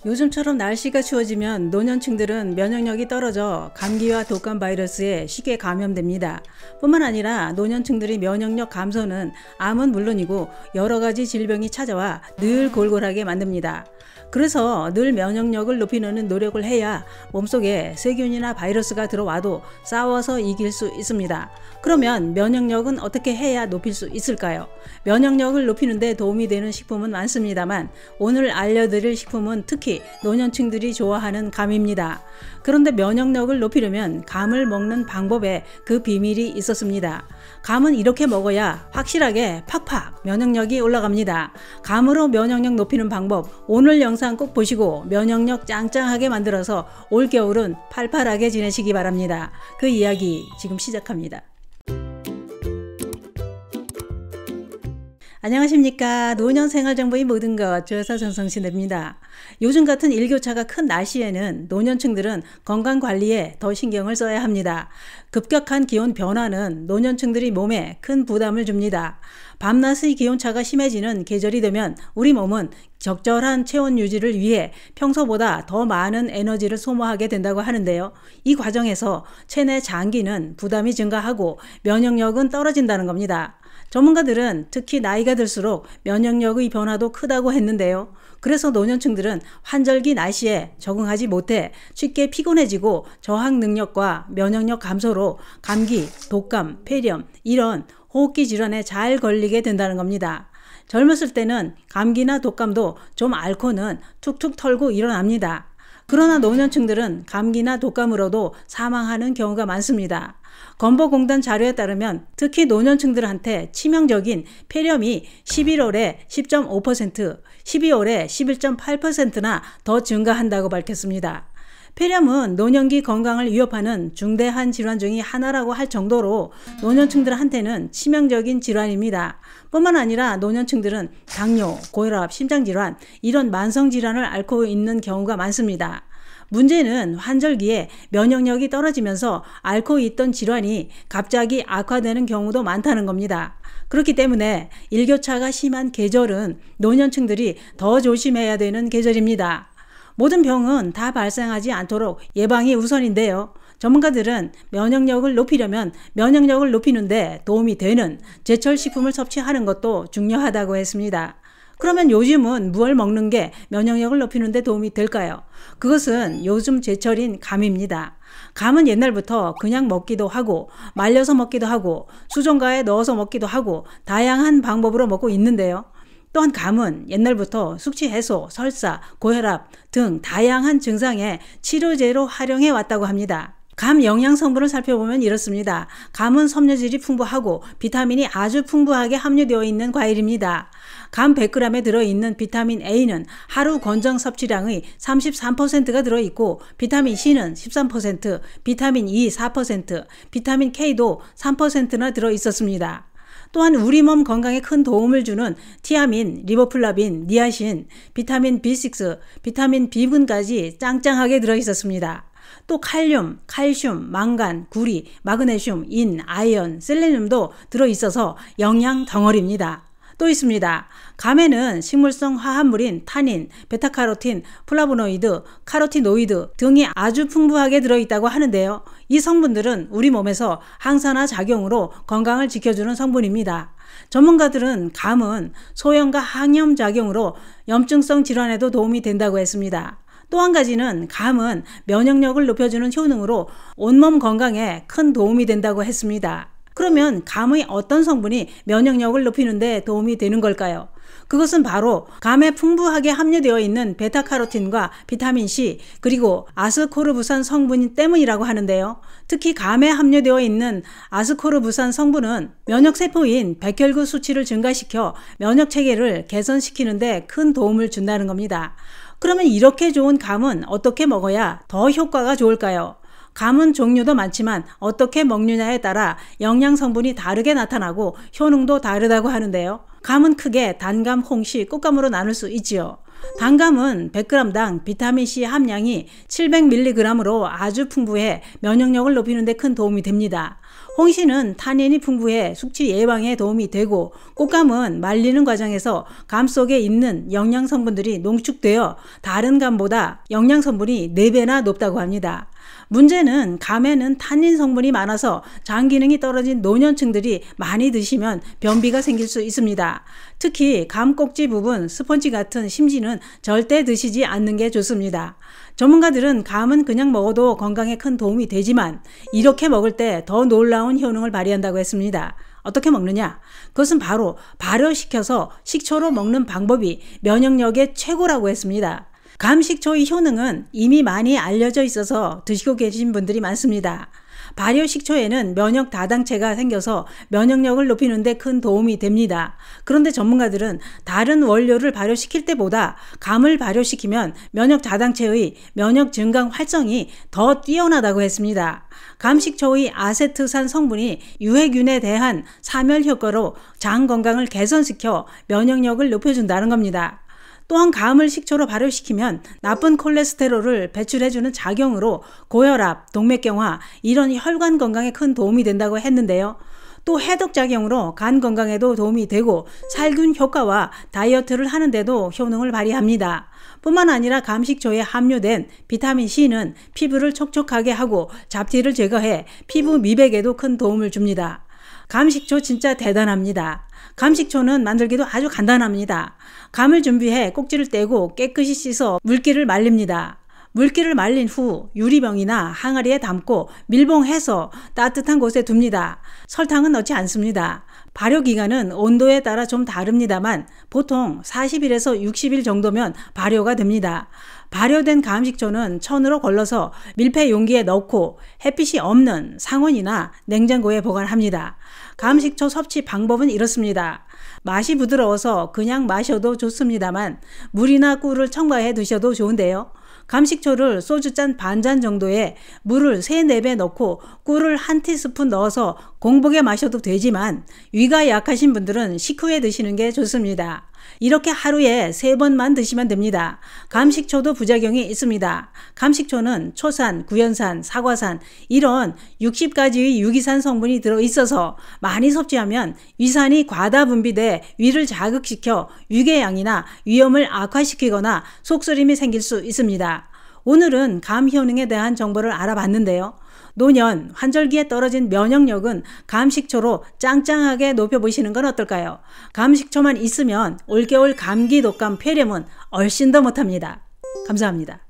요즘처럼 날씨가 추워지면 노년층들은 면역력이 떨어져 감기와 독감 바이러스에 쉽게 감염됩니다. 뿐만 아니라 노년층들의 면역력 감소는 암은 물론이고 여러 가지 질병이 찾아와 늘 골골하게 만듭니다. 그래서 늘 면역력을 높이는 노력을 해야 몸속에 세균이나 바이러스가 들어와도 싸워서 이길 수 있습니다. 그러면 면역력은 어떻게 해야 높일 수 있을까요? 면역력을 높이는 데 도움이 되는 식품은 많습니다만 오늘 알려드릴 식품은 특히 노년층들이 좋아하는 감입니다. 그런데 면역력을 높이려면 감을 먹는 방법에 그 비밀이 있었습니다. 감은 이렇게 먹어야 확실하게 팍팍 면역력이 올라갑니다. 감으로 면역력 높이는 방법, 오늘 영상 꼭 보시고 면역력 짱짱하게 만들어서 올겨울은 팔팔하게 지내시기 바랍니다. 그 이야기 지금 시작합니다. 안녕하십니까. 노년생활정보의 모든 것 조여사 전성신입니다. 요즘 같은 일교차가 큰 날씨에는 노년층들은 건강관리에 더 신경을 써야 합니다. 급격한 기온 변화는 노년층들이 몸에 큰 부담을 줍니다. 밤낮의 기온차가 심해지는 계절이 되면 우리 몸은 적절한 체온 유지를 위해 평소보다 더 많은 에너지를 소모하게 된다고 하는데요. 이 과정에서 체내 장기는 부담이 증가하고 면역력은 떨어진다는 겁니다. 전문가들은 특히 나이가 들수록 면역력의 변화도 크다고 했는데요. 그래서 노년층들은 환절기 날씨에 적응하지 못해 쉽게 피곤해지고 저항 능력과 면역력 감소로 감기, 독감, 폐렴 이런 호흡기 질환에 잘 걸리게 된다는 겁니다. 젊었을 때는 감기나 독감도 좀 앓고는 툭툭 털고 일어납니다. 그러나 노년층들은 감기나 독감으로도 사망하는 경우가 많습니다. 건보공단 자료에 따르면 특히 노년층들한테 치명적인 폐렴이 11월에 10.5%, 12월에 11.8%나 더 증가한다고 밝혔습니다. 폐렴은 노년기 건강을 위협하는 중대한 질환 중의 하나라고 할 정도로 노년층들한테는 치명적인 질환입니다. 뿐만 아니라 노년층들은 당뇨, 고혈압, 심장질환 이런 만성질환을 앓고 있는 경우가 많습니다. 문제는 환절기에 면역력이 떨어지면서 앓고 있던 질환이 갑자기 악화되는 경우도 많다는 겁니다. 그렇기 때문에 일교차가 심한 계절은 노년층들이 더 조심해야 되는 계절입니다. 모든 병은 다 발생하지 않도록 예방이 우선인데요. 전문가들은 면역력을 높이려면 면역력을 높이는데 도움이 되는 제철 식품을 섭취하는 것도 중요하다고 했습니다. 그러면 요즘은 무엇을 먹는 게 면역력을 높이는 데 도움이 될까요? 그것은 요즘 제철인 감입니다. 감은 옛날부터 그냥 먹기도 하고 말려서 먹기도 하고 수정가에 넣어서 먹기도 하고 다양한 방법으로 먹고 있는데요. 또한 감은 옛날부터 숙취 해소, 설사, 고혈압 등 다양한 증상에 치료제로 활용해 왔다고 합니다. 감 영양 성분을 살펴보면 이렇습니다. 감은 섬유질이 풍부하고 비타민이 아주 풍부하게 함유되어 있는 과일입니다. 감 100g에 들어있는 비타민 A는 하루 권장 섭취량의 33%가 들어있고 비타민 C는 13%, 비타민 E 4%, 비타민 K도 3%나 들어있었습니다. 또한 우리 몸 건강에 큰 도움을 주는 티아민, 리보플라빈, 니아신, 비타민 B6, 비타민 B군까지 짱짱하게 들어있었습니다. 또 칼륨, 칼슘, 망간, 구리, 마그네슘, 인, 아이언, 셀레늄도 들어있어서 영양 덩어리입니다. 또 있습니다. 감에는 식물성 화합물인 타닌, 베타카로틴, 플라보노이드, 카로티노이드 등이 아주 풍부하게 들어있다고 하는데요. 이 성분들은 우리 몸에서 항산화 작용으로 건강을 지켜주는 성분입니다. 전문가들은 감은 소염과 항염 작용으로 염증성 질환에도 도움이 된다고 했습니다. 또 한 가지는 감은 면역력을 높여주는 효능으로 온몸 건강에 큰 도움이 된다고 했습니다. 그러면 감의 어떤 성분이 면역력을 높이는 데 도움이 되는 걸까요? 그것은 바로 감에 풍부하게 함유되어 있는 베타카로틴과 비타민C 그리고 아스코르부산 성분 때문이라고 하는데요. 특히 감에 함유되어 있는 아스코르부산 성분은 면역세포인 백혈구 수치를 증가시켜 면역체계를 개선시키는 데 큰 도움을 준다는 겁니다. 그러면 이렇게 좋은 감은 어떻게 먹어야 더 효과가 좋을까요? 감은 종류도 많지만 어떻게 먹느냐에 따라 영양 성분이 다르게 나타나고 효능도 다르다고 하는데요. 감은 크게 단감, 홍시, 꽃감으로 나눌 수 있지요. 단감은 100g당 비타민C 함량이 700mg으로 아주 풍부해 면역력을 높이는 데 큰 도움이 됩니다. 홍시는 타닌이 풍부해 숙취 예방에 도움이 되고, 꽃감은 말리는 과정에서 감 속에 있는 영양 성분들이 농축되어 다른 감보다 영양 성분이 4배나 높다고 합니다. 문제는 감에는 타닌 성분이 많아서 장 기능이 떨어진 노년층들이 많이 드시면 변비가 생길 수 있습니다. 특히 감 꼭지 부분, 스펀지 같은 심지는 절대 드시지 않는 게 좋습니다. 전문가들은 감은 그냥 먹어도 건강에 큰 도움이 되지만 이렇게 먹을 때 더 놀라운 효능을 발휘한다고 했습니다. 어떻게 먹느냐? 그것은 바로 발효시켜서 식초로 먹는 방법이 면역력의 최고라고 했습니다. 감식초의 효능은 이미 많이 알려져 있어서 드시고 계신 분들이 많습니다. 발효식초에는 면역 다당체가 생겨서 면역력을 높이는 데 큰 도움이 됩니다. 그런데 전문가들은 다른 원료를 발효시킬 때보다 감을 발효시키면 면역 다당체의 면역 증강 활성이 더 뛰어나다고 했습니다. 감식초의 아세트산 성분이 유해균에 대한 사멸 효과로 장 건강을 개선시켜 면역력을 높여준다는 겁니다. 또한 감을 식초로 발효시키면 나쁜 콜레스테롤을 배출해주는 작용으로 고혈압, 동맥경화, 이런 혈관 건강에 큰 도움이 된다고 했는데요. 또 해독작용으로 간 건강에도 도움이 되고 살균 효과와 다이어트를 하는데도 효능을 발휘합니다. 뿐만 아니라 감식초에 함유된 비타민C는 피부를 촉촉하게 하고 잡티를 제거해 피부 미백에도 큰 도움을 줍니다. 감식초 진짜 대단합니다. 감식초는 만들기도 아주 간단합니다. 감을 준비해 꼭지를 떼고 깨끗이 씻어 물기를 말립니다. 물기를 말린 후 유리병이나 항아리에 담고 밀봉해서 따뜻한 곳에 둡니다. 설탕은 넣지 않습니다. 발효기간은 온도에 따라 좀 다릅니다만 보통 40일에서 60일 정도면 발효가 됩니다. 발효된 감식초는 천으로 걸러서 밀폐 용기에 넣고 햇빛이 없는 상온이나 냉장고에 보관합니다. 감식초 섭취 방법은 이렇습니다. 맛이 부드러워서 그냥 마셔도 좋습니다만 물이나 꿀을 첨가해 드셔도 좋은데요. 감식초를 소주잔 반잔 정도에 물을 3-4배 넣고 꿀을 1티스푼 넣어서 공복에 마셔도 되지만 위가 약하신 분들은 식후에 드시는 게 좋습니다. 이렇게 하루에 3번만 드시면 됩니다. 감식초도 부작용이 있습니다. 감식초는 초산, 구연산, 사과산 이런 60가지의 유기산 성분이 들어있어서 많이 섭취하면 위산이 과다 분비돼 위를 자극시켜 위궤양이나 위염을 악화시키거나 속쓰림이 생길 수 있습니다. 오늘은 감 효능에 대한 정보를 알아봤는데요. 노년, 환절기에 떨어진 면역력은 감식초로 짱짱하게 높여보시는 건 어떨까요? 감식초만 있으면 올겨울 감기, 독감, 폐렴은 얼씬 더 못합니다. 감사합니다.